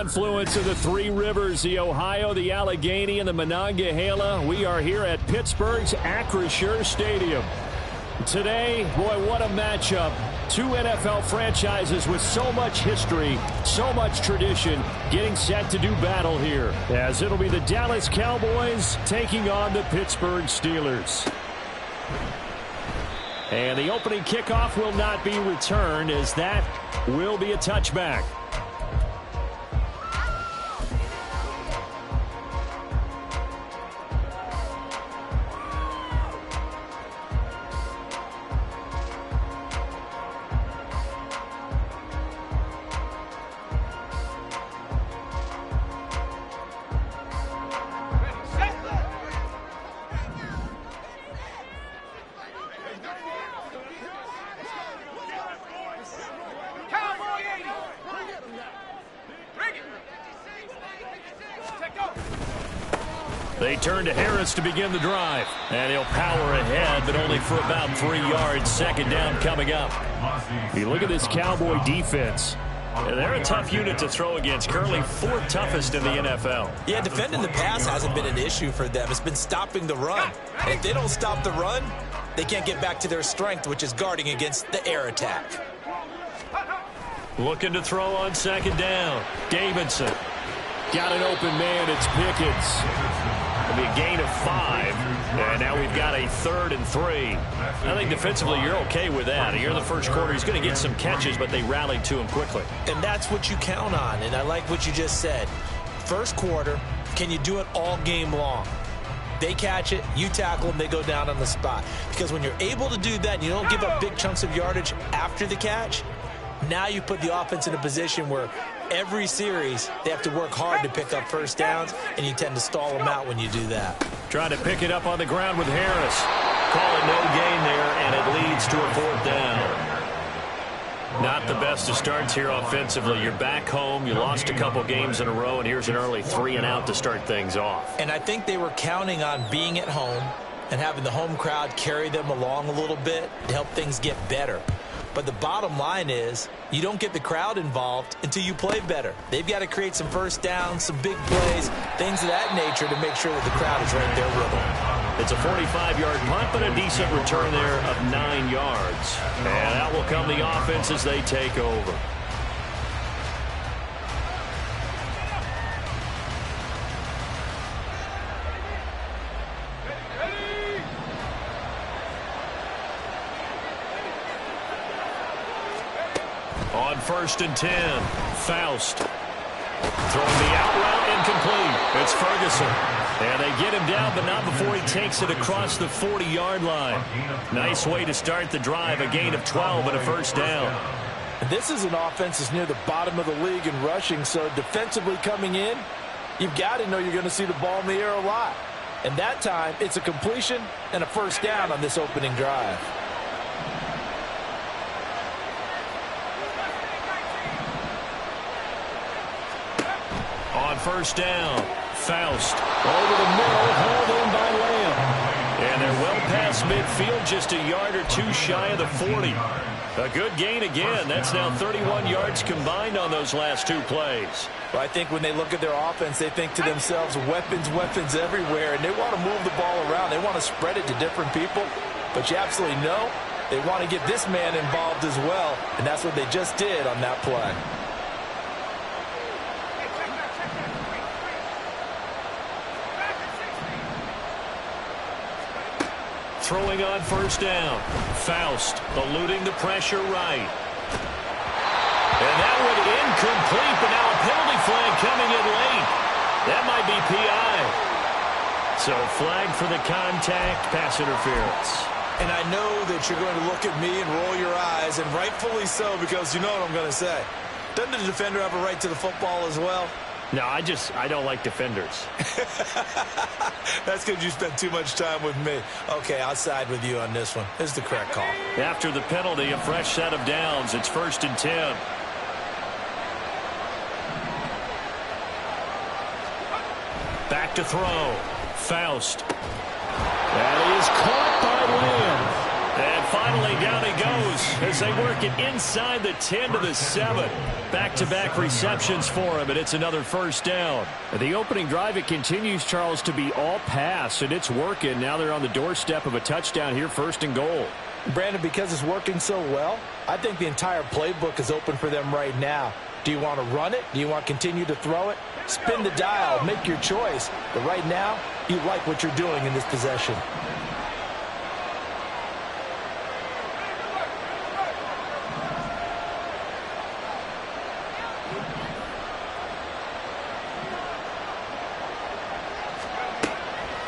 confluence of the three rivers, the Ohio, the Allegheny, and the Monongahela. We are here at Pittsburgh's Acrisure Stadium. Today, boy, what a matchup. Two NFL franchises with so much history, so much tradition, getting set to do battle here, as it'll be the Dallas Cowboys taking on the Pittsburgh Steelers. And the opening kickoff will not be returned, as that will be a touchback. They turn to Harris to begin the drive. And he'll power ahead, but only for about 3 yards. Second down coming up. You look at this Cowboy defense. And they're a tough unit to throw against. Currently fourth toughest in the NFL. Yeah, defending the pass hasn't been an issue for them. It's been stopping the run. And if they don't stop the run, they can't get back to their strength, which is guarding against the air attack. Looking to throw on second down. Davidson. Got an open man. It's Pickens. It'll be a gain of 5. And now we've got a 3rd and 3. I think defensively you're okay with that. Here in the first quarter, he's going to get some catches, but they rallied to him quickly. And that's what you count on. And I like what you just said. First quarter, can you do it all game long? They catch it, you tackle them, they go down on the spot. Because when you're able to do that and you don't give up big chunks of yardage after the catch, now you put the offense in a position where every series they have to work hard to pick up first downs, and you tend to stall them out when you do that. Trying to pick it up on the ground with Harris. Call it no gain there, and it leads to a 4th down. Not the best of starts here offensively. You're back home. You lost a couple games in a row, and here's an early 3-and-out to start things off. And I think they were counting on being at home and having the home crowd carry them along a little bit to help things get better. But the bottom line is you don't get the crowd involved until you play better. They've got to create some first downs, some big plays, things of that nature to make sure that the crowd is right there with them. It's a 45-yard punt, but a decent return there of 9 yards. And out will come the offense as they take over. On 1st and 10, Faust throwing the out route incomplete. It's Ferguson. And they get him down, but not before he takes it across the 40-yard line. Nice way to start the drive, a gain of 12 and a first down. This is an offense that's near the bottom of the league in rushing, so defensively coming in, you've got to know you're going to see the ball in the air a lot. And that time, it's a completion and a first down on this opening drive. On 1st down, Faust over the middle, hauled in by Lamb. And they're well past midfield, just a yard or 2 shy of the 40. A good gain again. That's now 31 yards combined on those last 2 plays. Well, I think when they look at their offense, they think to themselves, weapons, weapons everywhere, and they want to move the ball around. They want to spread it to different people. But you absolutely know they want to get this man involved as well, and that's what they just did on that play. Throwing on 1st down. Faust eluding the pressure right. And that one incomplete, but now a penalty flag coming in late. That might be PI. So flag for the contact, pass interference. And I know that you're going to look at me and roll your eyes, and rightfully so, because you know what I'm going to say. Doesn't the defender have a right to the football as well? No, I don't like defenders. That's because you spent too much time with me. Okay, I'll side with you on this one. This is the correct call. After the penalty, a fresh set of downs. It's 1st and 10. Back to throw. Faust. And he is caught by Lamb. And Settling down he goes as they work it inside the 10 to the 7. Back-to-back receptions for him, and it's another first down. The opening drive, it continues, Charles, to be all pass, and it's working. Now they're on the doorstep of a touchdown here, 1st and goal. Brandon, because it's working so well, I think the entire playbook is open for them right now. Do you want to run it? Do you want to continue to throw it? Spin the dial, make your choice. But right now, you like what you're doing in this possession.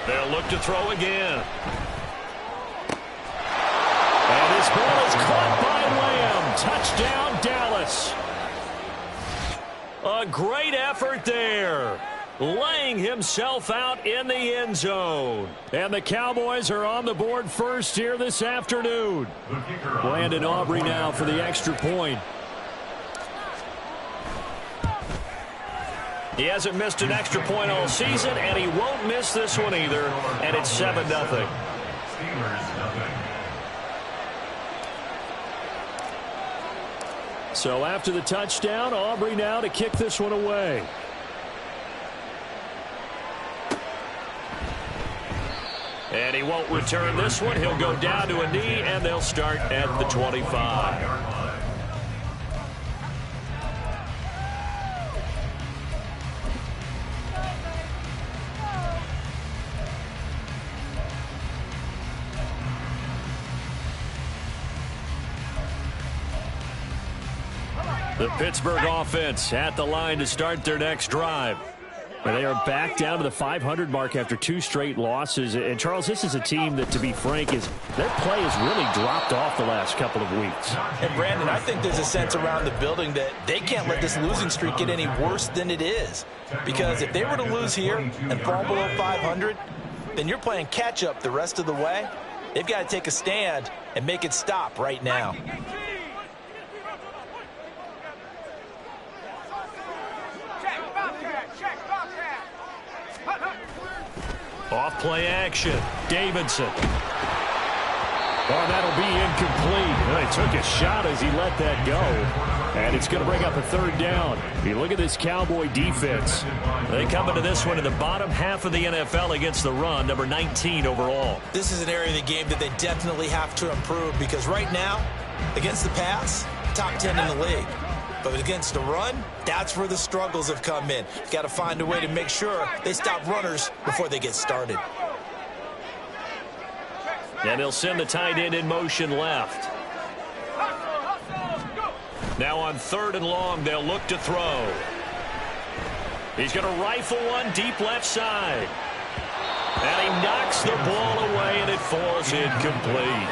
They'll look to throw again. And his ball is caught by Lamb. Touchdown, Dallas. A great effort there. Laying himself out in the end zone. And the Cowboys are on the board first here this afternoon. Landon Aubrey now for the extra point. He hasn't missed an extra point all season, and he won't miss this one either. And it's 7-0. So after the touchdown, Aubrey now to kick this one away. And he won't return this one. He'll go down to a knee, and they'll start at the 25. The Pittsburgh offense at the line to start their next drive. And they are back down to the 500 mark after 2 straight losses. And, Charles, this is a team that, to be frank, their play has really dropped off the last couple of weeks. And, Brandon, I think there's a sense around the building that they can't let this losing streak get any worse than it is. Because if they were to lose here and fall below 500, then you're playing catch-up the rest of the way. They've got to take a stand and make it stop right now. Off play action. Davidson. Oh, that'll be incomplete. He took a shot as he let that go. And it's going to bring up a 3rd down. You look at this Cowboy defense. They come into this one in the bottom half of the NFL against the run, number 19 overall. This is an area of the game that they definitely have to improve because right now, against the pass, top 10 in the league. But against the run, that's where the struggles have come in. You've got to find a way to make sure they stop runners before they get started. And they'll send the tight end in motion left. Now on 3rd and long, they'll look to throw. He's going to rifle one deep left side. And he knocks the ball away, and it falls incomplete.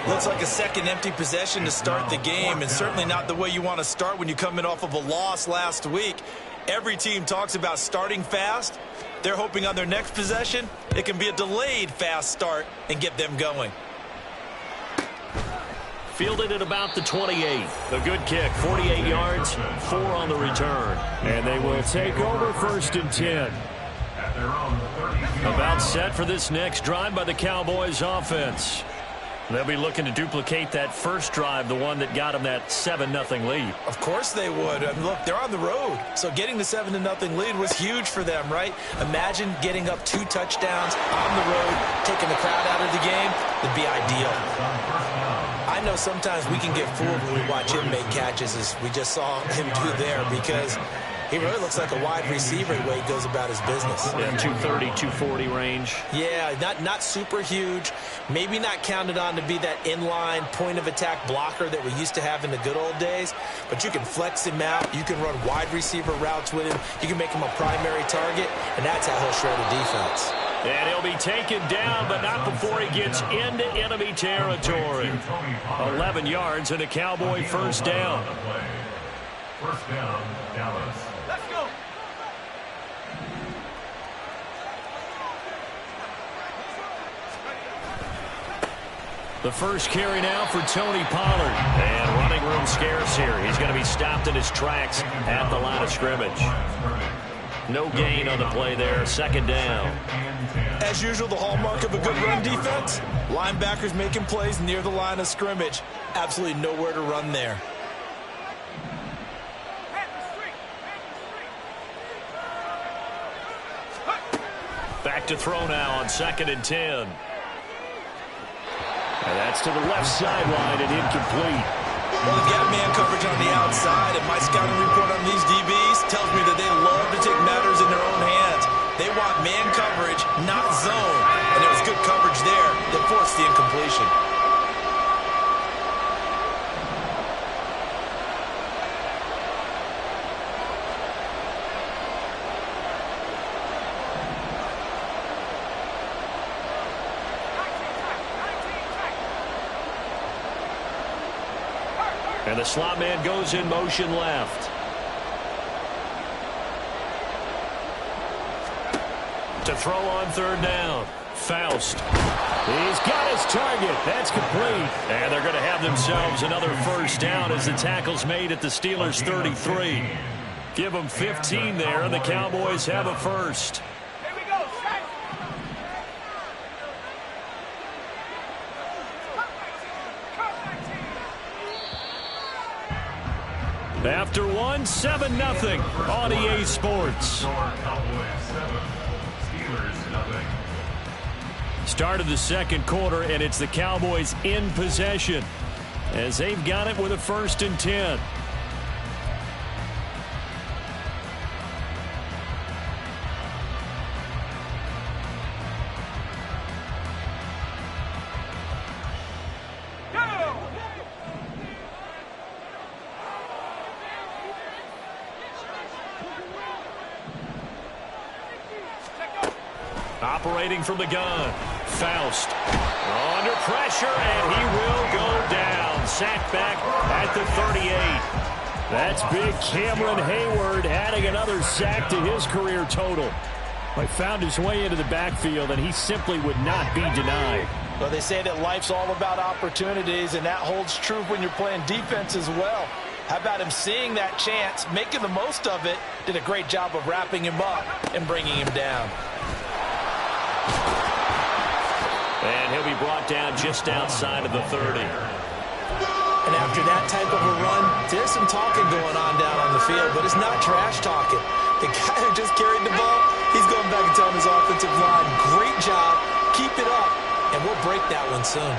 Looks like a second empty possession to start the game, and certainly not the way you want to start when you come in off of a loss last week. Every team talks about starting fast. They're hoping on their next possession, it can be a delayed fast start and get them going. Fielded at about the 28. A good kick, 48 yards, 4 on the return. And they will take over 1st and 10. About set for this next drive by the Cowboys offense. They'll be looking to duplicate that first drive, the one that got them that 7-0 lead. Of course they would. I mean, look, they're on the road. So getting the 7-0 lead was huge for them, right? Imagine getting up 2 touchdowns on the road, taking the crowd out of the game. It'd be ideal. I know sometimes we can get fooled when we watch him make catches, as we just saw him do there, because he really looks like a wide receiver the way he goes about his business. Yeah, 230, 240 range. Yeah, not super huge. Maybe not counted on to be that inline point-of-attack blocker that we used to have in the good old days. But you can flex him out. You can run wide receiver routes with him. You can make him a primary target, and that's how he'll shred a defense. And he'll be taken down, but not before he gets into enemy territory. 11 yards and a Cowboy first down. First down, Dallas. Let's go. The first carry now for Tony Pollard. And running room scarce here. He's going to be stopped in his tracks at the line of scrimmage. No gain on the play there. Second down. As usual, the hallmark of a good run defense, linebackers making plays near the line of scrimmage. Absolutely nowhere to run there. Back to throw now on 2nd and 10. And that's to the left sideline and incomplete. Well, they've got man coverage on the outside, and my scouting report on these DBs tells me that they love to take matters in their own hands. They want man coverage, not zone. And there was good coverage there that forced the incompletion. And the slot man goes in motion left. To throw on 3rd down. Faust. He's got his target. That's complete. And they're going to have themselves another 1st down as the tackle's made at the Steelers' 33. Give them 15 there, and the Cowboys have a 1st. After one, 7-0 on EA Sports. Start of the 2nd quarter, and it's the Cowboys in possession as they've got it with a 1st and 10. Operating from the gun, Faust under pressure, and he will go down. Sacked back at the 38. That's big Cameron Hayward adding another sack to his career total. He found his way into the backfield, and he simply would not be denied. Well, they say that life's all about opportunities, and that holds true when you're playing defense as well. How about him seeing that chance, making the most of it, did a great job of wrapping him up and bringing him down. And he'll be brought down just outside of the 30. And after that type of a run, there's some talking going on down on the field, but it's not trash talking. The guy who just carried the ball, he's going back and telling his offensive line, great job, keep it up, and we'll break that one soon.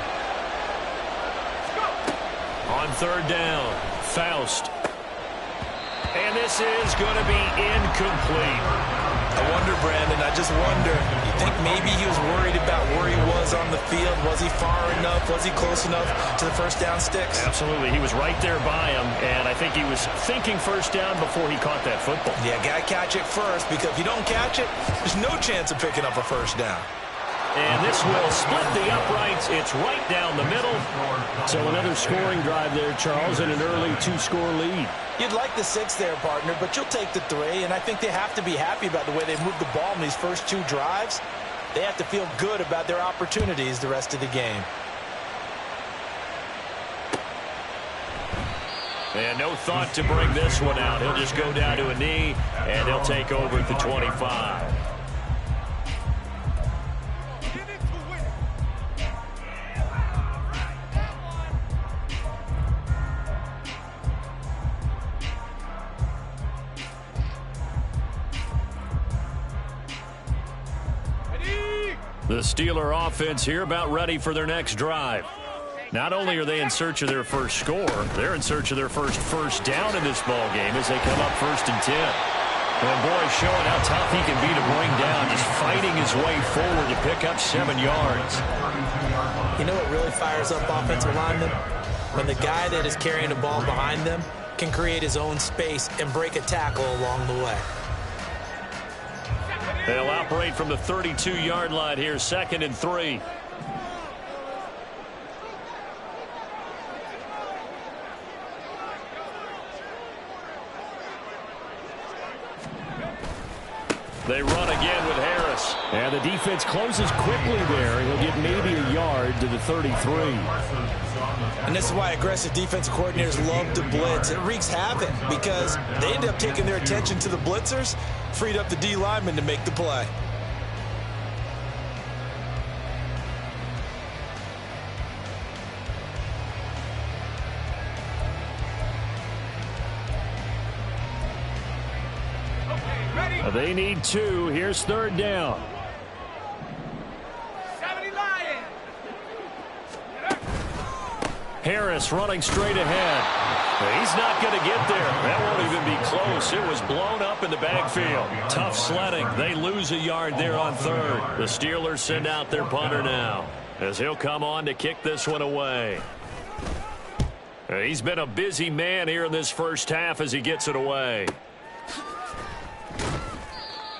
On 3rd down, Faust. And this is going to be incomplete. I wonder, Brandon, I just wonder, you think maybe he was worried about where he was on the field? Was he far enough? Was he close enough to the 1st down sticks? Absolutely. He was right there by him, and I think he was thinking 1st down before he caught that football. Yeah, got to catch it first, because if you don't catch it, there's no chance of picking up a 1st down. And this will split the uprights. It's right down the middle. So another scoring drive there, Charles, and an early 2-score lead. You'd like the 6 there, partner, but you'll take the 3, and I think they have to be happy about the way they've moved the ball in these first 2 drives. They have to feel good about their opportunities the rest of the game. And no thought to bring this one out. He'll just go down to a knee, and they'll take over at the 25. The Steeler offense here about ready for their next drive. Not only are they in search of their first score, they're in search of their first down in this ball game as they come up 1st and 10. And boy, showing how tough he can be to bring down, just fighting his way forward to pick up 7 yards. You know what really fires up offensive linemen? When the guy that is carrying the ball behind them can create his own space and break a tackle along the way. They'll operate from the 32-yard line here, 2nd and 3. They run again with Harris. And the defense closes quickly there. He'll get maybe a yard to the 33. And this is why aggressive defensive coordinators love to blitz. It wreaks havoc because they end up taking their attention to the blitzers freed up the D lineman to make the play. They need 2. Here's 3rd down. Harris running straight ahead. He's not going to get there. That won't even be close. It was blown up in the backfield. Tough sledding. They lose a yard there on 3rd. The Steelers send out their punter now, as he'll come on to kick this one away. He's been a busy man here in this first half as he gets it away.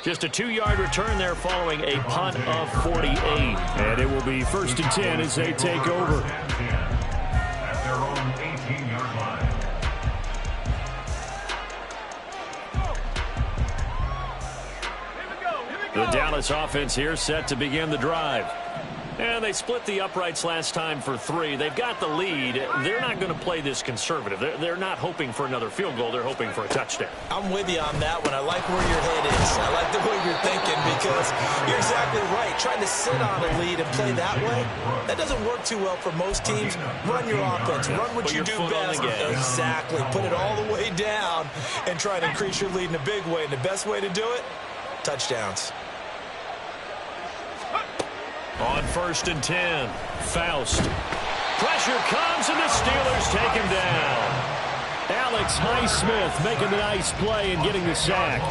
Just a 2-yard return there following a punt of 48. And it will be 1st and 10 as they take over. At their own 18-yard line. The Dallas offense here set to begin the drive. And they split the uprights last time for 3. They've got the lead. They're not going to play this conservative. They're not hoping for another field goal. They're hoping for a touchdown. I'm with you on that one. I like where your head is. I like the way you're thinking because you're exactly right. Trying to sit on a lead and play that way, that doesn't work too well for most teams. Run your offense. Run what you do best. Exactly. Put it all the way down and try to increase your lead in a big way. And the best way to do it, touchdowns. On 1st and 10, Faust. Pressure comes, and the Steelers take him down. Alex Highsmith making the nice play and getting the sack.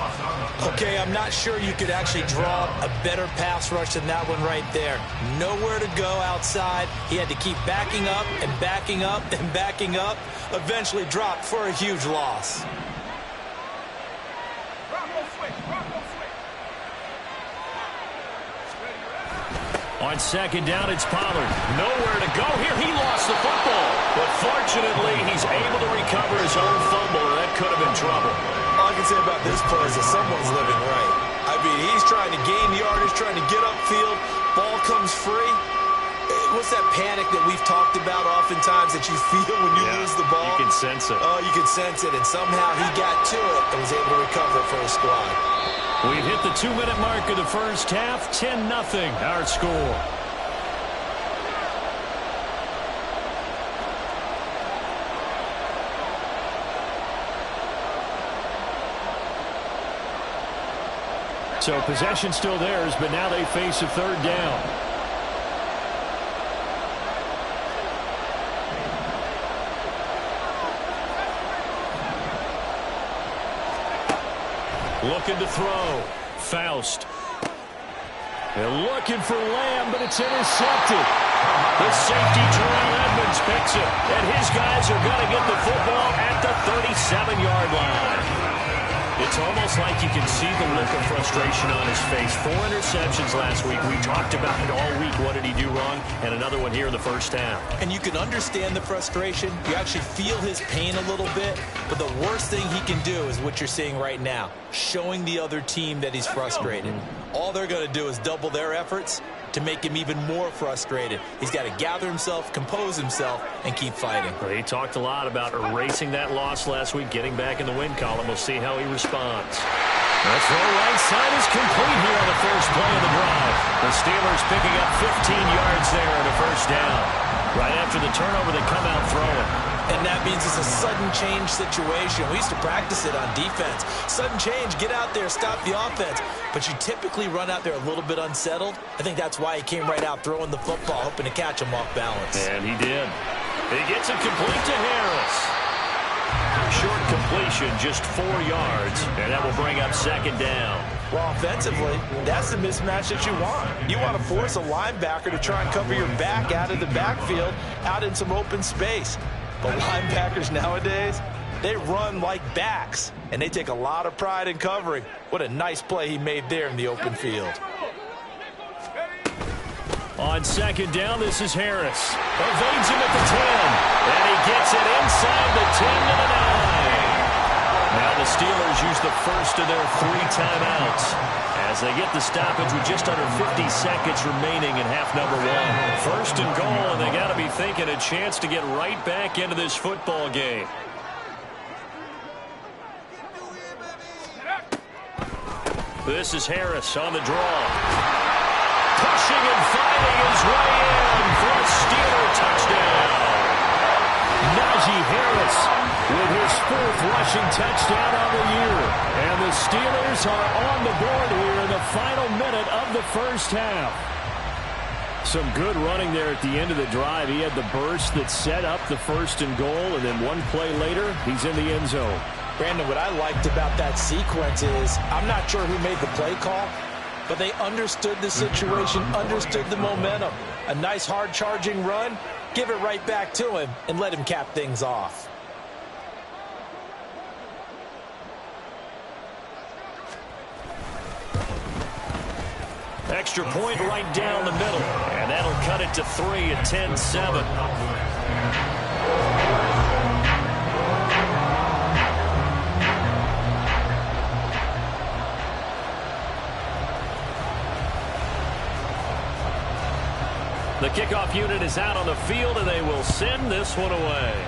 Okay, I'm not sure you could actually draw a better pass rush than that one right there. Nowhere to go outside. He had to keep backing up and backing up and backing up. Eventually dropped for a huge loss. On 2nd down, it's Pollard. Nowhere to go here. He lost the football. But fortunately, he's able to recover his own fumble, or that could have been trouble. All I can say about this play is that someone's living right. I mean, he's trying to gain yardage, trying to get upfield. Ball comes free. What's that panic that we've talked about oftentimes that you feel when you lose the ball? You can sense it. Oh, you can sense it. And somehow he got to it and was able to recover it for his squad. We've hit the 2-minute mark of the first half. 10-0 our score. So possession still theirs, but now they face a 3rd down. Looking to throw. Faust. They're looking for Lamb, but it's intercepted. The safety, Terrell Edmonds, picks it. And his guys are going to get the football at the 37-yard line. It's almost like you can see the look of frustration on his face. 4 interceptions last week. We talked about it all week. What did he do wrong? And another one here in the first half. And you can understand the frustration. You actually feel his pain a little bit. But the worst thing he can do is what you're seeing right now, showing the other team that he's frustrated. All they're going to do is double their efforts to make him even more frustrated. He's got to gather himself, compose himself, and keep fighting. Well, he talked a lot about erasing that loss last week, getting back in the win column. We'll see how he responds. That throw right side is complete here on the first play of the drive. The Steelers picking up 15 yards there on the first down. Right after the turnover, they come out throwing. And that means it's a sudden change situation. We used to practice it on defense. Sudden change, get out there, stop the offense. But you typically run out there a little bit unsettled. I think that's why he came right out throwing the football, hoping to catch him off balance. And he did. He gets it complete to Harris. Short completion, just 4 yards, and that will bring up 2nd down. Well, offensively, that's the mismatch that you want. You want to force a linebacker to try and cover your back out of the backfield, out in some open space. But linebackers nowadays, they run like backs, and they take a lot of pride in covering. What a nice play he made there in the open field. On 2nd down, this is Harris. Evades him at the 10, and he gets it inside the 10 to the 9. Now the Steelers use the first of their 3 timeouts as they get the stoppage with just under 50 seconds remaining in half number 1. 1st and goal, and they got to be thinking a chance to get right back into this football game. This is Harris on the draw. Pushing and fighting his way in for a Steeler touchdown. Najee Harris with his 4th rushing touchdown on the year. And the Steelers are on the board here in the final minute of the first half. Some good running there at the end of the drive. He had the burst that set up the 1st and goal, and then one play later, he's in the end zone. Brandon, what I liked about that sequence is I'm not sure who made the play call, but they understood the situation, understood the momentum. A nice hard charging run, give it right back to him, and let him cap things off. Extra point right down the middle, and that'll cut it to 3 at 10-7. The kickoff unit is out on the field, and they will send this one away.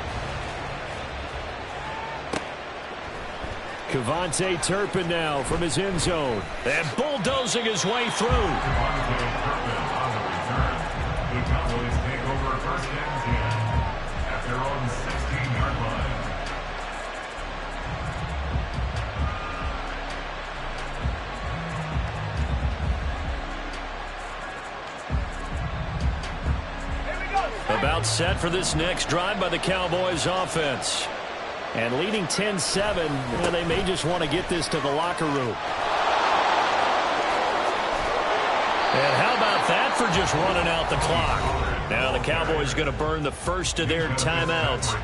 Kevontae Turpin now from his end zone. And bulldozing his way through. Kevontae Turpin on the return. The Cowboys take over 1st and 10 at their own 16-yard line. About set for this next drive by the Cowboys offense. And leading 10-7, they may just want to get this to the locker room. And how about that for just running out the clock? Now the Cowboys going to burn the first of their timeouts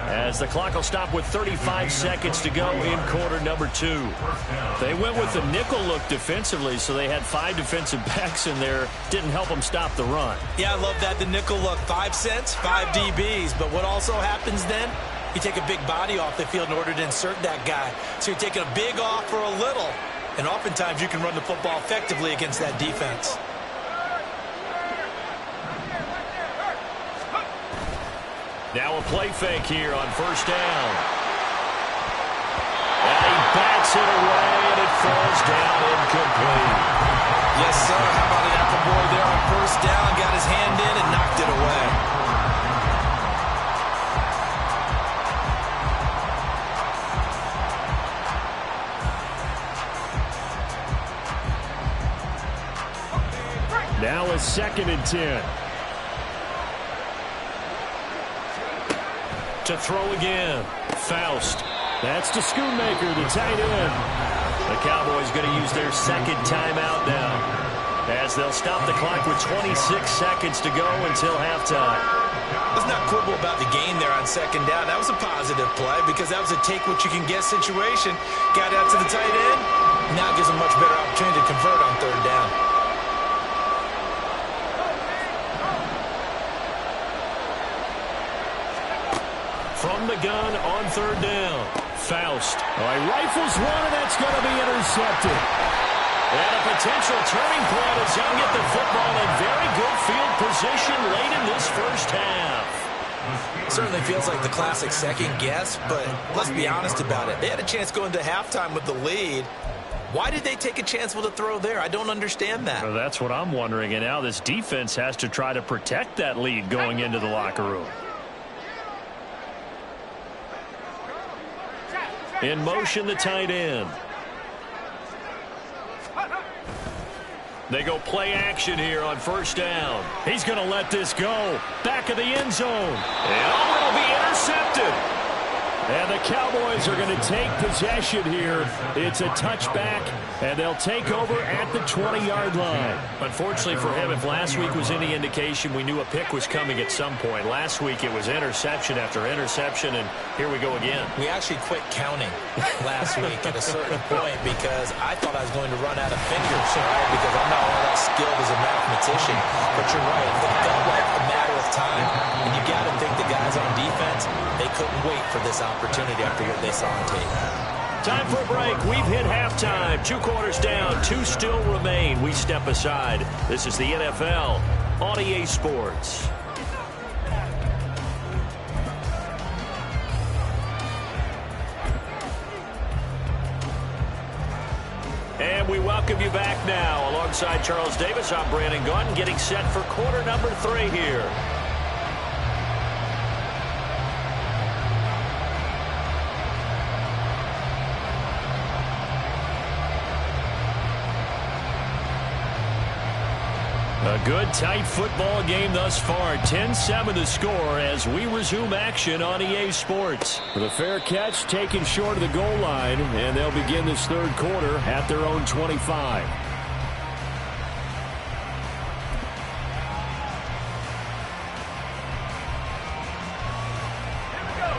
as the clock will stop with 35 seconds to go in quarter number 2. They went with the nickel look defensively, so they had 5 defensive backs in there. Didn't help them stop the run. Yeah, I love that. The nickel look, 5 cents, 5 DBs. But what also happens then? You take a big body off the field in order to insert that guy. So you're taking a big off for a little. And oftentimes you can run the football effectively against that defense. Now a play fake here on 1st down. And he bats it away, and it falls down incomplete. Yes, sir. How about an apple boy there on 1st down? Got his hand in and knocked it away. Now a 2nd and 10. To throw again. Faust. That's to Schoonmaker, the tight end. The Cowboys going to use their 2nd timeout now, as they'll stop the clock with 26 seconds to go until halftime. Let's not quibble about the gain there on 2nd down. That was a positive play because that was a take-what-you-can-get situation. Got out to the tight end. Now gives them much better opportunity to convert on 3rd down. From the gun on 3rd down. Faust. He rifles one, and that's going to be intercepted. And a potential turning point as he'll get the football in very good field position late in this first half. Certainly feels like the classic second guess, but let's be honest about it. They had a chance going into halftime with the lead. Why did they take a chance with a throw there? I don't understand that. Well, that's what I'm wondering, and now this defense has to try to protect that lead going into the locker room. In motion, the tight end. They go play action here on 1st down. He's going to let this go. Back of the end zone. And it'll be intercepted. And the Cowboys are going to take possession here. It's a touchback, and they'll take over at the 20-yard line. Unfortunately for him, if last week was any indication, we knew a pick was coming at some point. Last week it was interception after interception, and here we go again. We actually quit counting last week at a certain point because I thought I was going to run out of fingers, right? Because I'm not all that skilled as a mathematician. But you're right. It felt like a matter of time. And you got to think the guys on defense, they couldn't wait for this opportunity after what they saw on tape. Time for a break. We've hit halftime. 2 quarters down. 2 still remain. We step aside. This is the NFL on EA Sports. And we welcome you back now. Alongside Charles Davis, I'm Brandon Gaudin, getting set for quarter number 3 here. A good, tight football game thus far. 10-7 the score as we resume action on EA Sports. The fair catch taken short of the goal line, and they'll begin this third quarter at their own 25.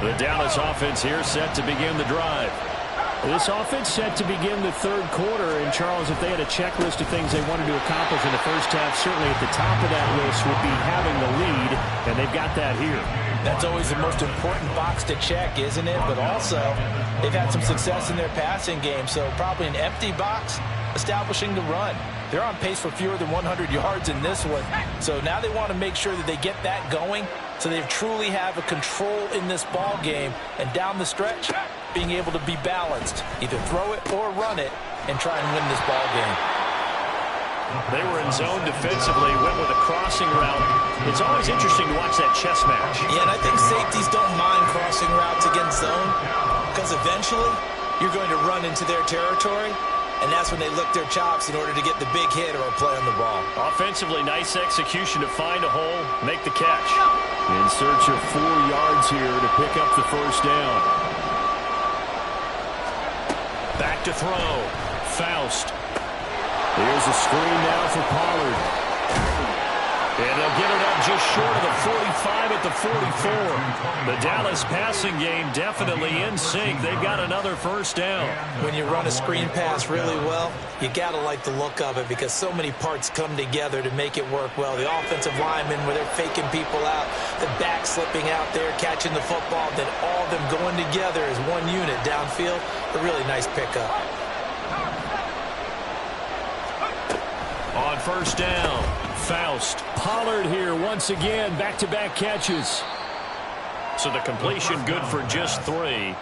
The Dallas offense here set to begin the drive. This offense set to begin the third quarter. And, Charles, if they had a checklist of things they wanted to accomplish in the first half, certainly at the top of that list would be having the lead, and they've got that here. That's always the most important box to check, isn't it? But also, they've had some success in their passing game, so probably an empty box establishing the run. They're on pace for fewer than 100 yards in this one, so now they want to make sure that they get that going so they truly have a control in this ball game, and down the stretch, being able to be balanced, either throw it or run it, and try and win this ball game. They were in zone defensively, went with a crossing route. It's always interesting to watch that chess match. Yeah, and I think safeties don't mind crossing routes against zone, because eventually you're going to run into their territory, and that's when they lick their chops in order to get the big hit or a play on the ball. Offensively, nice execution to find a hole, make the catch. In search of 4 yards here to pick up the first down. Back to throw. Faust. Here's a screen now for Pollard. And they'll get it up just short of the 45 at the 44. The Dallas passing game definitely in sync. They've got another first down. When you run a screen pass really well, you got to like the look of it because so many parts come together to make it work well. The offensive linemen, where they're faking people out, the back slipping out there, catching the football, then all of them going together as one unit downfield. A really nice pickup. On first down, Faust. Pollard here once again, back-to-back catches. So the completion good for just 3.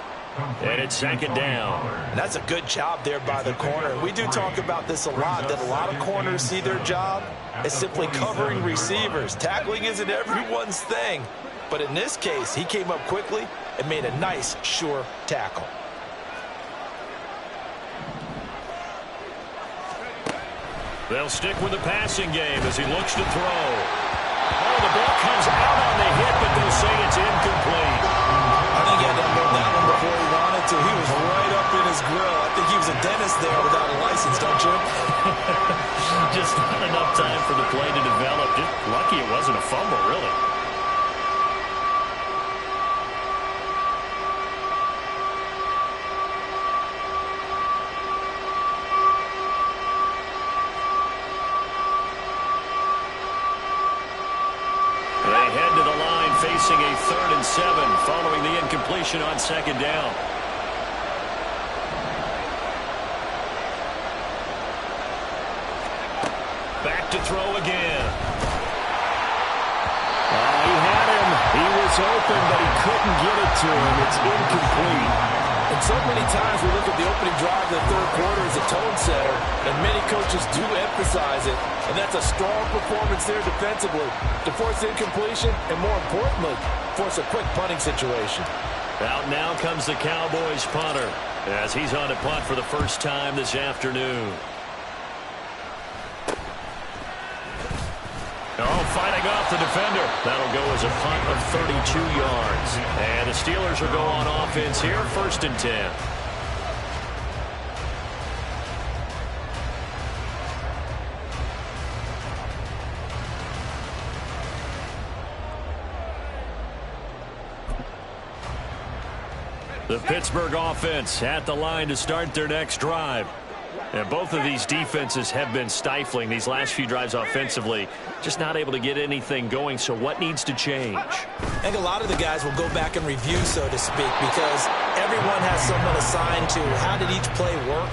And it's second down. And that's a good job there by the corner. We do talk about this a lot, that a lot of corners see their job as simply covering receivers. Tackling isn't everyone's thing. But in this case, he came up quickly and made a nice, sure tackle. They'll stick with the passing game as he looks to throw. Oh, the ball comes out on the hit, but they'll say it's incomplete. I think he had to unload that one before he wanted to. He was right up in his grill. I think he was a dentist there without a license, don't you? Just not enough time for the play to develop. Just lucky it wasn't a fumble, really. Facing a 3rd and 7 following the incompletion on second down. Back to throw again. He had him. He was open, but he couldn't get it to him. It's incomplete. And so many times we look at the opening drive of the third quarter as a tone setter, and many coaches do emphasize it. And that's a strong performance there defensively to force incompletion and, more importantly, force a quick punting situation. Out now comes the Cowboys punter as he's on to punt for the first time this afternoon. Oh, fighting off the defender. That'll go as a punt of 32 yards. And the Steelers will go on offense here, 1st and 10. The Pittsburgh offense at the line to start their next drive. And both of these defenses have been stifling these last few drives offensively. Just not able to get anything going, so what needs to change? I think a lot of the guys will go back and review, so to speak, because everyone has someone assigned to how did each play work.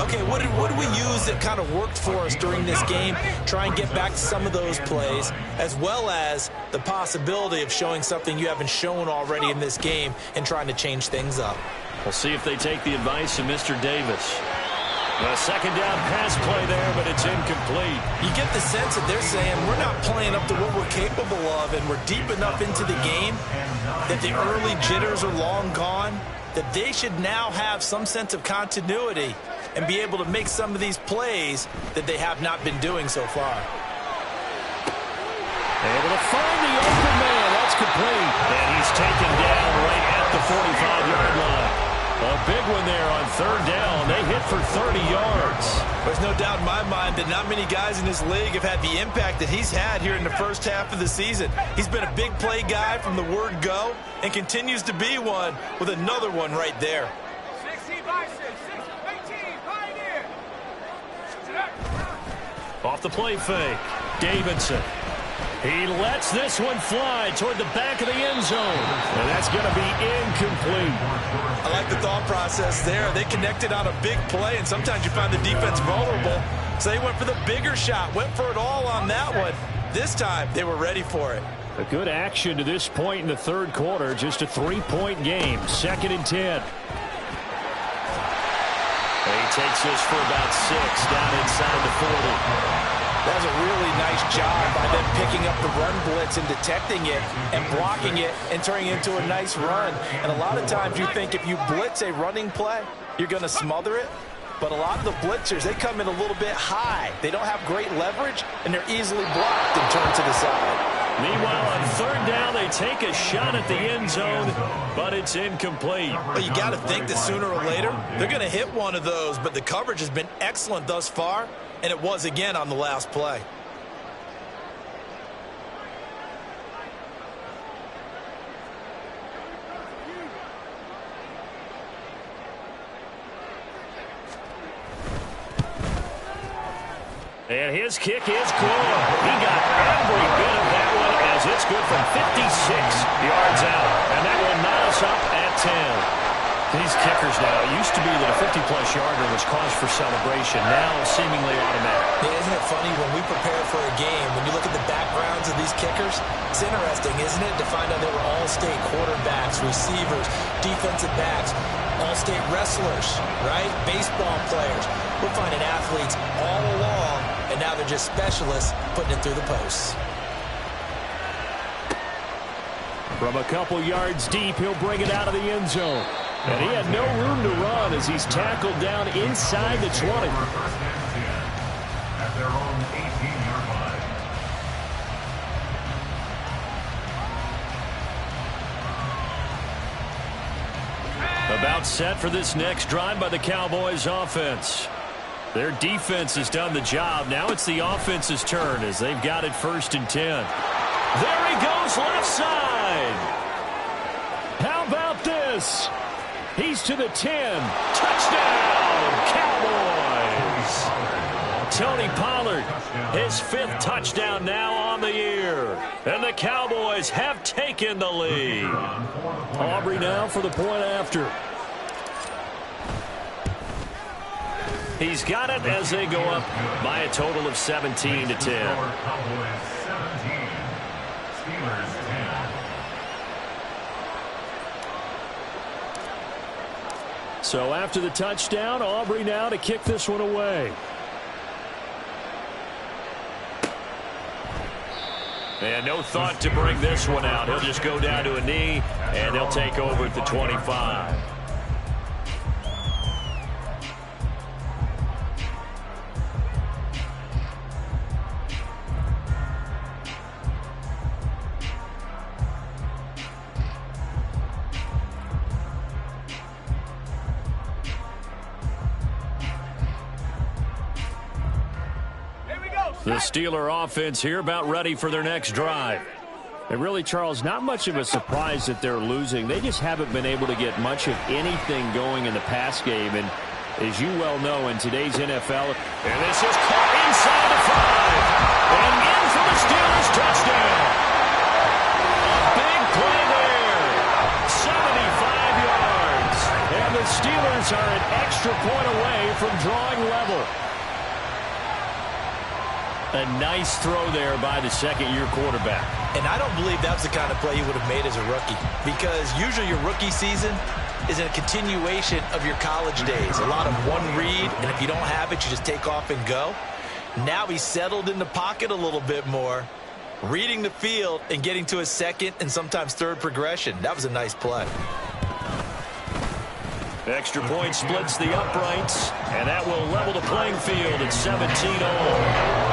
Okay, what did we use that kind of worked for us during this game? Try and get back to some of those plays, as well as the possibility of showing something you haven't shown already in this game and trying to change things up. We'll see if they take the advice of Mr. Davis. A second down pass play there, but it's incomplete. You get the sense that they're saying we're not playing up to what we're capable of, and we're deep enough into the game that the early jitters are long gone, that they should now have some sense of continuity and be able to make some of these plays that they have not been doing so far. Able to find the open man. That's complete. And he's taken down right at the 45-yard line. A big one there on third down. They hit for 30 yards. There's no doubt in my mind that not many guys in this league have had the impact that he's had here in the first half of the season. He's been a big play guy from the word go and continues to be one with another one right there. 16 by 6, 18, Pioneer. Off the play fake. Davidson. He lets this one fly toward the back of the end zone. And that's going to be incomplete. I like the thought process there. They connected on a big play, and sometimes you find the defense vulnerable. So they went for the bigger shot, went for it all on that one. This time, they were ready for it. A good action to this point in the third quarter. Just a 3-point game. 2nd and 10. He takes this for about 6 down inside the 40. That was a really nice job by them picking up the run blitz and detecting it and blocking it and turning it into a nice run. And a lot of times you think if you blitz a running play, you're going to smother it. But a lot of the blitzers, they come in a little bit high. They don't have great leverage, and they're easily blocked and turned to the side. Meanwhile, on third down, they take a shot at the end zone, but it's incomplete. Well, you got to think that sooner or later, they're going to hit one of those, but the coverage has been excellent thus far, and it was again on the last play. And his kick is good. He got every bit of that one as it's good from 56 yards out. And that will knot us up at 10. These kickers now, it used to be that a 50-plus yarder was cause for celebration. Now seemingly automatic. Yeah, isn't it funny when we prepare for a game, when you look at the backgrounds of these kickers, it's interesting, isn't it, to find out they were all-state quarterbacks, receivers, defensive backs, all-state wrestlers, right? Baseball players. We're finding athletes all along, and now they're just specialists putting it through the posts. From a couple yards deep, he'll bring it out of the end zone. And he had no room to run as he's tackled down inside the 20. At their own 18-yard line. About set for this next drive by the Cowboys offense. Their defense has done the job. Now it's the offense's turn as they've got it 1st and 10. There he goes, left side. How about this? He's to the 10. Touchdown, Cowboys. Tony Pollard, his 5th touchdown now on the year. And the Cowboys have taken the lead. Aubrey now for the point after. He's got it as they go up by a total of 17 to 10. Cowboys 17, Steelers 10. So after the touchdown, Aubrey now to kick this one away. And no thought to bring this one out. He'll just go down to a knee, and they'll take over at the 25. The Steeler offense here about ready for their next drive. And really, Charles, not much of a surprise that they're losing. They just haven't been able to get much of anything going in the pass game. And as you well know, in today's NFL, and this is caught inside the 5. And in for the Steelers touchdown. A big play there. 75 yards. And the Steelers are an extra point away from drawing level. A nice throw there by the second-year quarterback. And I don't believe that's the kind of play he would have made as a rookie, because usually your rookie season, is a continuation of your college days. A lot of one read, and if you don't have it, you just take off and go. Now he's settled in the pocket a little bit more, reading the field and getting to his second and sometimes third progression. That was a nice play. Extra point splits the uprights, and that will level the playing field at 17-all.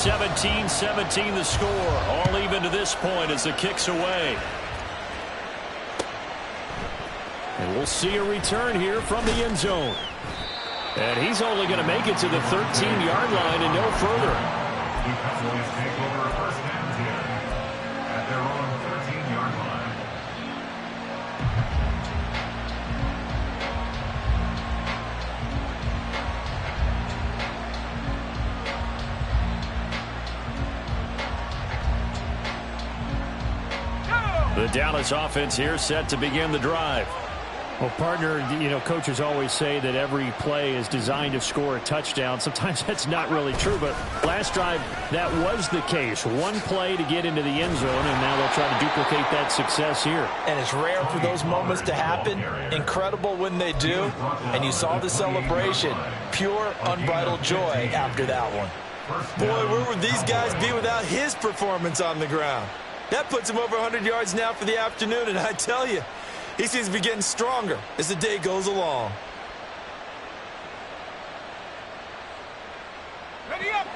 17-17 the score. All even to this point as the kick's away. And we'll see a return here from the end zone. And he's only going to make it to the 13-yard line and no further. The Cowboys take over first and 10 at their own 13-yard line. The Dallas offense here set to begin the drive. Well, partner, you know, coaches always say that every play is designed to score a touchdown. Sometimes that's not really true, but last drive, that was the case. One play to get into the end zone, and now they'll try to duplicate that success here. And it's rare for those moments to happen. Incredible when they do. And you saw the celebration. Pure, unbridled joy after that one. Boy, where would these guys be without his performance on the ground? That puts him over 100 yards now for the afternoon, and I tell you, he seems to be getting stronger as the day goes along. Ready up.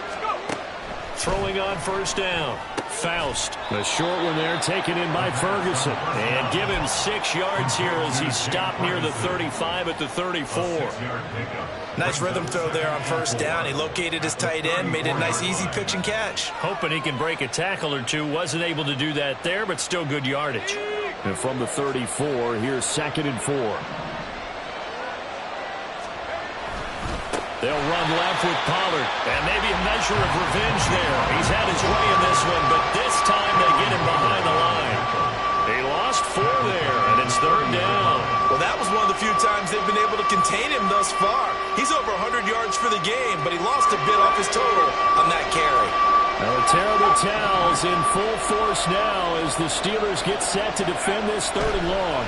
Let's go. Throwing on first down. Faust. The short one there taken in by Ferguson. And give him 6 yards here as he stopped near the 35 at the 34. Nice rhythm throw there on first down. He located his tight end, made it a nice easy pitch and catch. Hoping he can break a tackle or two. Wasn't able to do that there, but still good yardage. And from the 34, here's 2nd and 4. They'll run left with Pollard. And maybe a measure of revenge there. He's had his way in this one, but this time they get him behind the line. They lost 4 there, and it's 3rd down. Well, that was one of the few times they've been able to contain him thus far. He's over 100 yards for the game, but he lost a bit off his total on that carry. Now the terrible towels in full force now as the Steelers get set to defend this 3rd and long.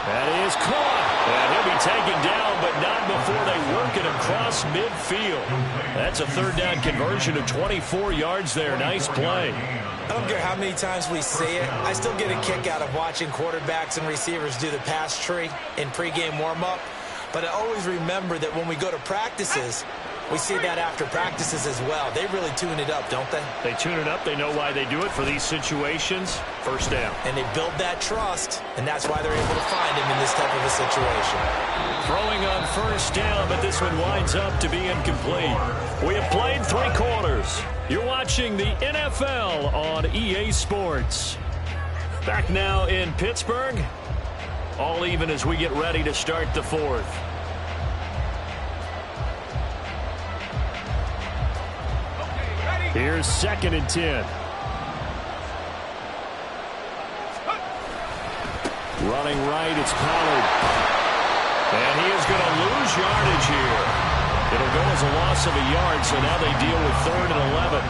That is caught. And he'll be taken down, but not before they work it across midfield. That's a 3rd down conversion of 24 yards there. Nice play. I don't care how many times we say it, I still get a kick out of watching quarterbacks and receivers do the pass tree in pregame warm-up. But I always remember that when we go to practices, we see that after practices as well. They really tune it up, don't they? They tune it up. They know why they do it for these situations. First down. And they build that trust, and that's why they're able to find him in this type of a situation. Throwing on first down, but this one winds up to be incomplete. We have played 3 quarters. You're watching the NFL on EA Sports. Back now in Pittsburgh. All even as we get ready to start the 4th. Here's 2nd and 10. Running right, it's Pollard. And he is going to lose yardage here. It'll go as a loss of a yard, so now they deal with 3rd and 11.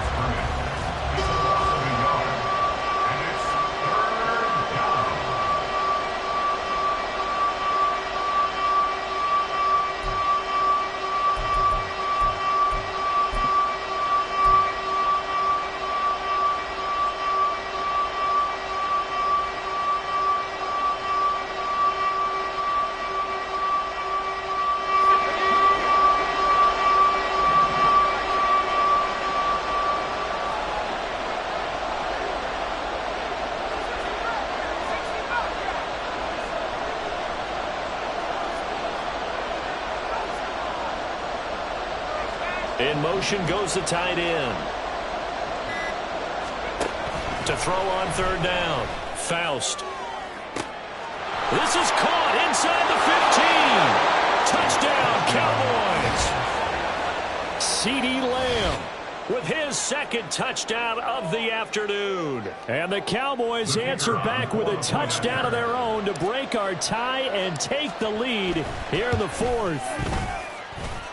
In motion goes the tight end. To throw on 3rd down. Faust. This is caught inside the 15. Touchdown. Cowboys. CeeDee Lamb with his second touchdown of the afternoon. And the Cowboys answer back with a touchdown of their own to break our tie and take the lead here in the fourth.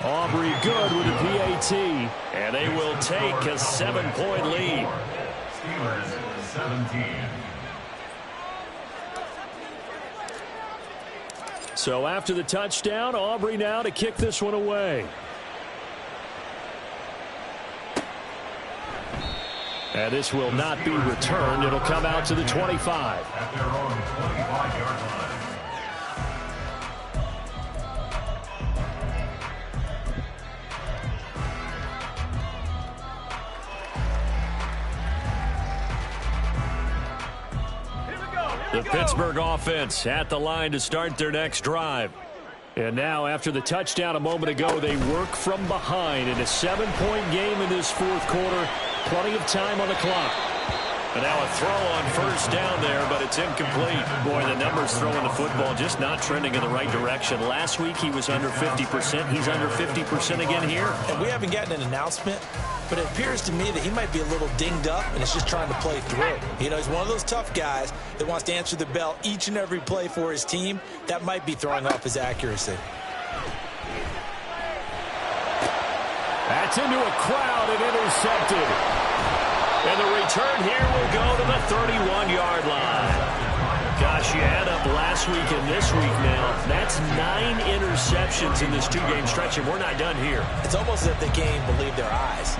Aubrey good with a PAT. And they will take a 7-point lead. Steelers 17. So after the touchdown, Aubrey now to kick this one away. And this will not be returned. It'll come out to the 25. At their own 25-yard line. The Pittsburgh offense at the line to start their next drive. And now, after the touchdown a moment ago, they work from behind in a 7-point game in this fourth quarter. Plenty of time on the clock. And now a throw on first down there, but it's incomplete. Boy, the numbers throwing the football just not trending in the right direction. Last week he was under 50%. He's under 50% again here. And we haven't gotten an announcement, but it appears to me that he might be a little dinged up and is just trying to play through. You know, he's one of those tough guys that wants to answer the bell each and every play for his team. That might be throwing off his accuracy. That's into a crowd and intercepted. And the return here will go to the 31-yard line. Gosh, you add up last week and this week now. That's 9 interceptions in this 2-game stretch, and we're not done here. It's almost as if they can't even believe their eyes.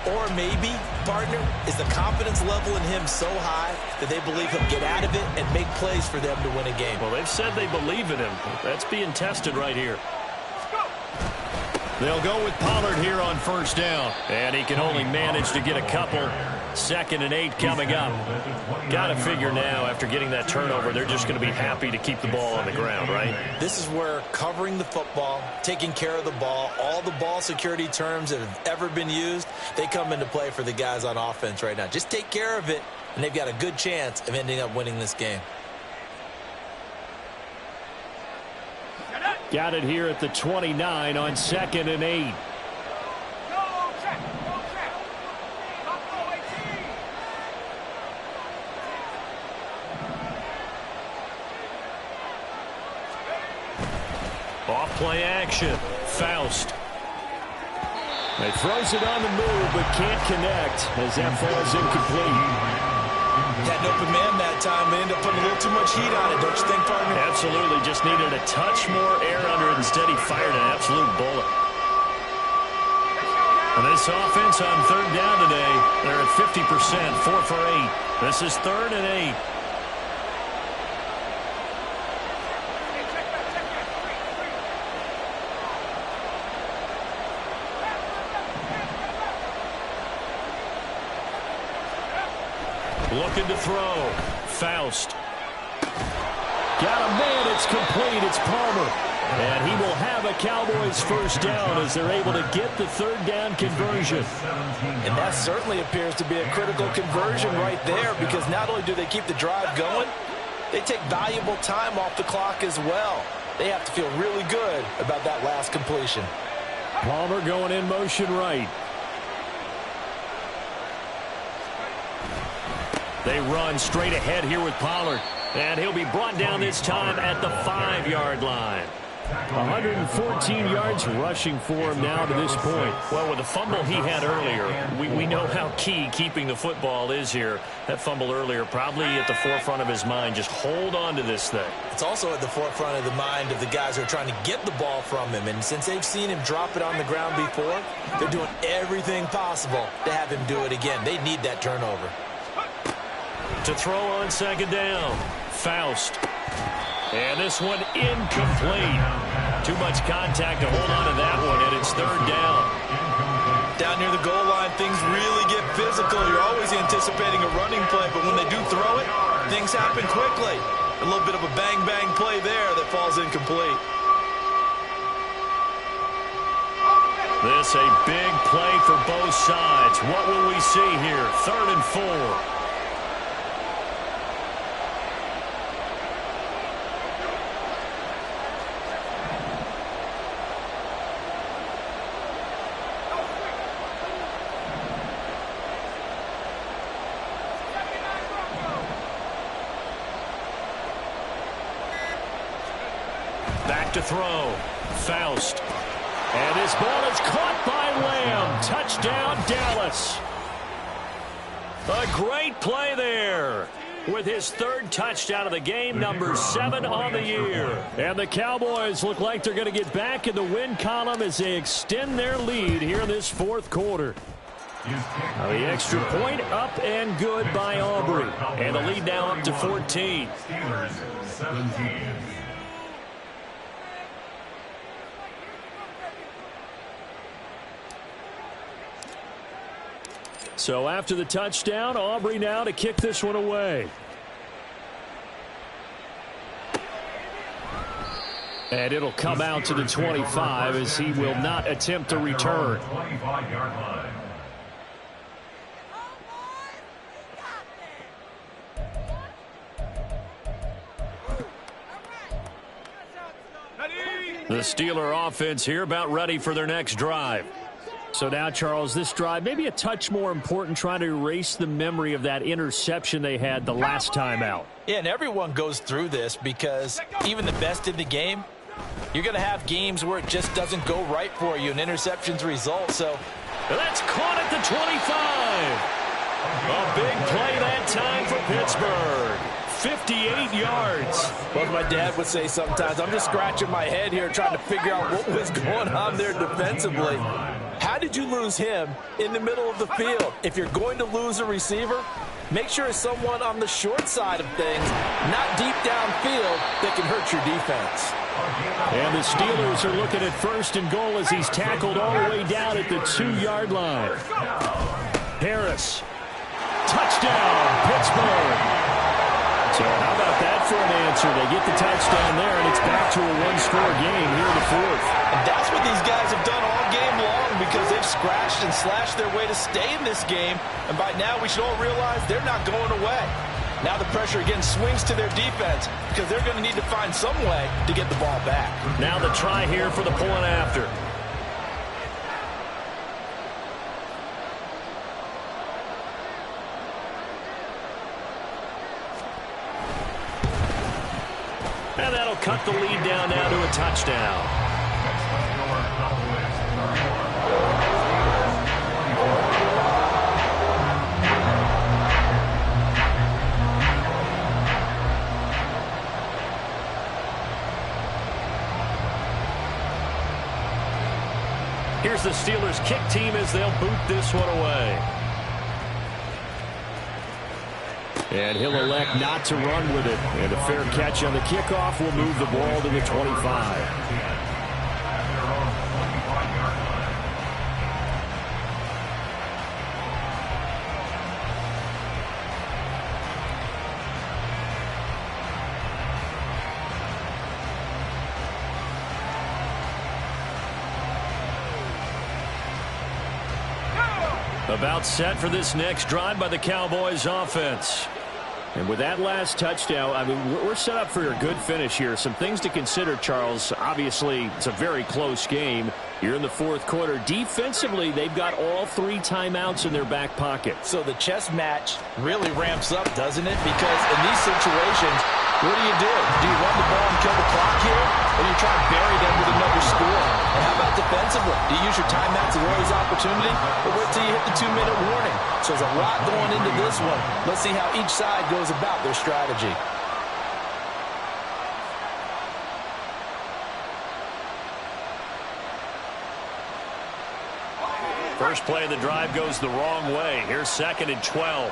Or maybe, partner, is the confidence level in him so high that they believe he'll get out of it and make plays for them to win a game. Well, they've said they believe in him. That's being tested right here. They'll go with Pollard here on first down. And he can only manage to get a couple. 2nd and 8 coming up. Got to figure now, after getting that turnover, they're just going to be happy to keep the ball on the ground, right? This is where covering the football, taking care of the ball, all the ball security terms that have ever been used, they come into play for the guys on offense right now. Just take care of it, and they've got a good chance of ending up winning this game. Got it here at the 29 on 2nd and 8. Off play action. Faust. He throws it on the move but can't connect as that falls incomplete. Had an open man that time. They ended up putting a little too much heat on it, don't you think, partner? Absolutely. Just needed a touch more air under it. Instead, he fired an absolute bullet. And this offense on 3rd down today, they're at 50%, 4 for 8. This is 3rd and 8. Looking to throw. Faust. Got a man. It's complete. It's Palmer. And he will have a Cowboys first down as they're able to get the 3rd down conversion. And that certainly appears to be a critical conversion right there, because not only do they keep the drive going, they take valuable time off the clock as well. They have to feel really good about that last completion. Palmer going in motion right. They run straight ahead here with Pollard. And he'll be brought down this time at the 5-yard line. 114 yards rushing for him now to this point. Well, with the fumble he had earlier, we know how key keeping the football is here. That fumble earlier probably at the forefront of his mind. Just hold on to this thing. It's also at the forefront of the mind of the guys who are trying to get the ball from him. And since they've seen him drop it on the ground before, they're doing everything possible to have him do it again. They need that turnover. To throw on 2nd down. Faust. And this one incomplete. Too much contact to hold on to that one, and it's 3rd down. Down near the goal line, things really get physical. You're always anticipating a running play, but when they do throw it, things happen quickly. A little bit of a bang-bang play there that falls incomplete. This a big play for both sides. What will we see here? 3rd and 4. back to throw. Faust. And his ball is caught by Lamb. Touchdown, Dallas. A great play there. With his third touchdown of the game, number 7 on the year. And the Cowboys look like they're going to get back in the win column as they extend their lead here in this fourth quarter. The extra point up and good by Aubrey. And the lead now up to 14. Steelers 17. So after the touchdown, Aubrey now to kick this one away. And it'll come out to the 25 as he will not attempt to return. 25-yard line. The Steeler offense here about ready for their next drive. So now, Charles, this drive maybe a touch more important, trying to erase the memory of that interception they had the last time out. Yeah, and everyone goes through this because even the best in the game, you're going to have games where it just doesn't go right for you and interceptions result. So that's caught at the 25. A big play that time for Pittsburgh. 58 yards. Well, as my dad would say sometimes, I'm just scratching my head here trying to figure out what was going on there defensively. How did you lose him in the middle of the field? If you're going to lose a receiver, make sure it's someone on the short side of things, not deep downfield, that can hurt your defense. And the Steelers are looking at first and goal as he's tackled all the way down at the 2-yard line. Harris. Touchdown, Pittsburgh. So how about that for an answer? They get the touchdown there, and it's back to a one-score game here in the fourth. And that's what these guys have done all game long because they've scratched and slashed their way to stay in this game. And by now, we should all realize they're not going away. Now the pressure again swings to their defense because they're going to need to find some way to get the ball back. Now the try here for the point after. And that'll cut the lead down now to a touchdown. Here's the Steelers kick team as they'll boot this one away. And he'll elect not to run with it. And a fair catch on the kickoff will move the ball to the 25. About set for this next drive by the Cowboys offense. And with that last touchdown, I mean, we're set up for a good finish here. Some things to consider, Charles. Obviously, it's a very close game. You're in the fourth quarter. Defensively, they've got all 3 timeouts in their back pocket. So the chess match really ramps up, doesn't it? Because in these situations, what do? Do you run the ball and kill the clock here? Or do you try and bury them with another score? And how about defensively? Do you use your timeouts as early as opportunity? Or wait till you hit the 2-minute warning? So there's a lot going into this one. Let's see how each side goes about their strategy. First play of the drive goes the wrong way. Here's 2nd and 12.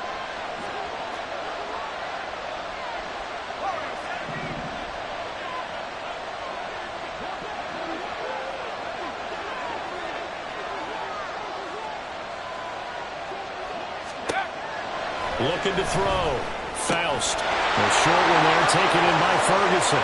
Looking to throw. Faust. A short one there taken in by Ferguson.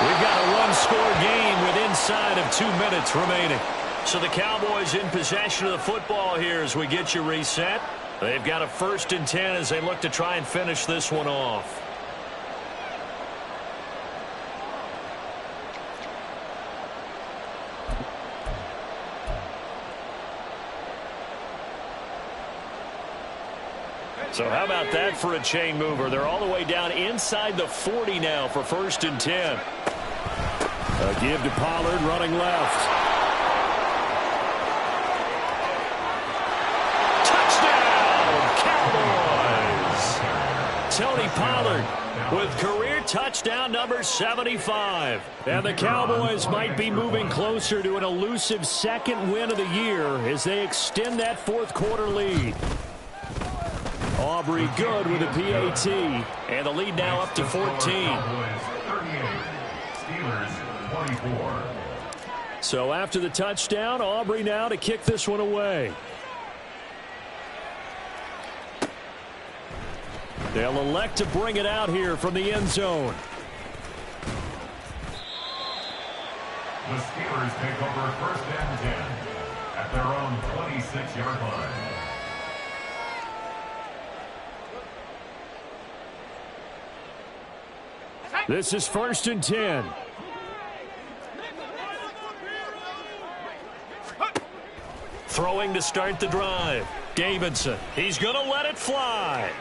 We've got a one-score game with inside of 2 minutes remaining. So the Cowboys in possession of the football here as we get you reset. They've got a 1st and 10 as they look to try and finish this one off. So how about that for a chain mover? They're all the way down inside the 40 now for 1st and 10. A give to Pollard running left. Touchdown, Cowboys! Tony Pollard with career touchdown number 75. And the Cowboys might be moving closer to an elusive second win of the year as they extend that fourth quarter lead. Aubrey good with a PAT, and the lead now up to 14. So after the touchdown, Aubrey now to kick this one away. They'll elect to bring it out here from the end zone. The Steelers take over 1st and 10 at their own 26-yard line. This is 1st and 10. Throwing to start the drive. Davidson. He's going to let it fly.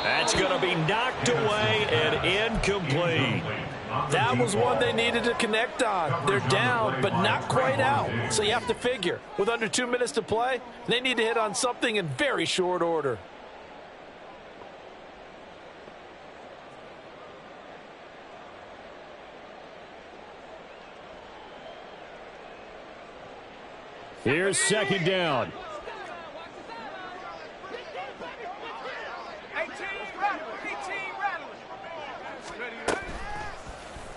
That's going to be knocked away and incomplete. That was one they needed to connect on. They're down, but not quite out. So you have to figure, with under 2 minutes to play, they need to hit on something in very short order. Here's 2nd down.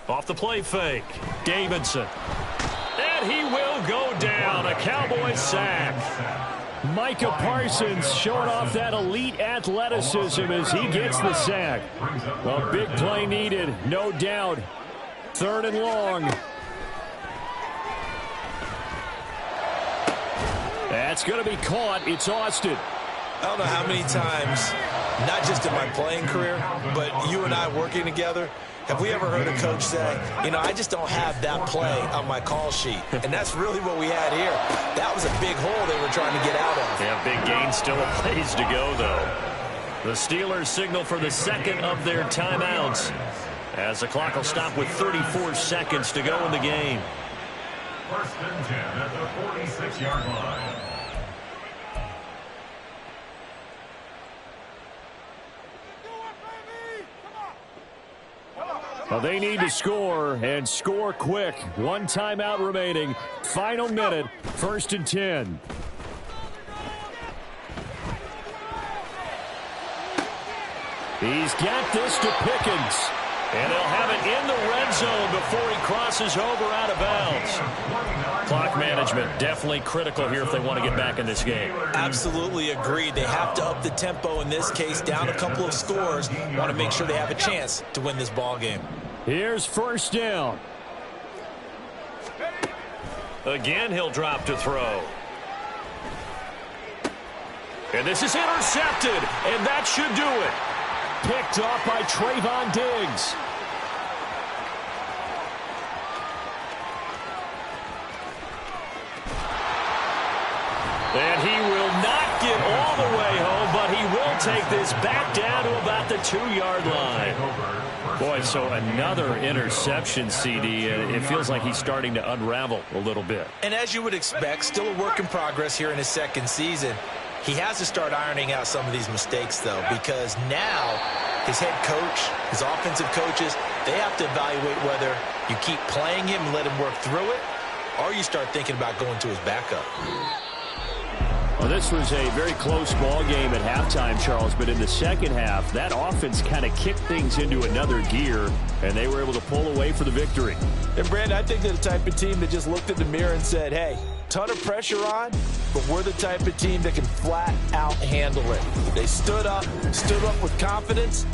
Off the play fake. Davidson. And he will go down. A Cowboys sack. Micah Parsons showing off that elite athleticism as he gets the sack. A big play needed, no doubt. 3rd and long. That's going to be caught. It's Austin. I don't know how many times, not just in my playing career, but you and I working together, have we ever heard a coach say, you know, I just don't have that play on my call sheet. And that's really what we had here. That was a big hole they were trying to get out of. Yeah, big gain, still a ways to go, though. The Steelers signal for the second of their timeouts as the clock will stop with 34 seconds to go in the game. 1st and 10 at the 46-yard line. Well, they need to score, and score quick. 1 timeout remaining. Final minute, 1st and 10. He's got this to Pickens. And they'll have it in the red zone before he crosses over out of bounds. Clock management definitely critical here if they want to get back in this game. Absolutely agreed. They have to up the tempo in this case, down a couple of scores. Want to make sure they have a chance to win this ball game. Here's 1st down. Again, he'll drop to throw. And this is intercepted, and that should do it. Picked off by Trayvon Diggs. And he will not get all the way home, but he will take this back down to about the 2-yard line. Boy, so another interception, CD. It feels like he's starting to unravel a little bit. And as you would expect, still a work in progress here in his second season. He has to start ironing out some of these mistakes, though, because now his head coach, his offensive coaches, they have to evaluate whether you keep playing him and let him work through it, or you start thinking about going to his backup. Well, this was a very close ball game at halftime, Charles, but in the second half, that offense kind of kicked things into another gear, and they were able to pull away for the victory. And, Brandon, I think they're the type of team that just looked in the mirror and said, hey, ton of pressure on, but we're the type of team that can flat out handle it. They stood up with confidence.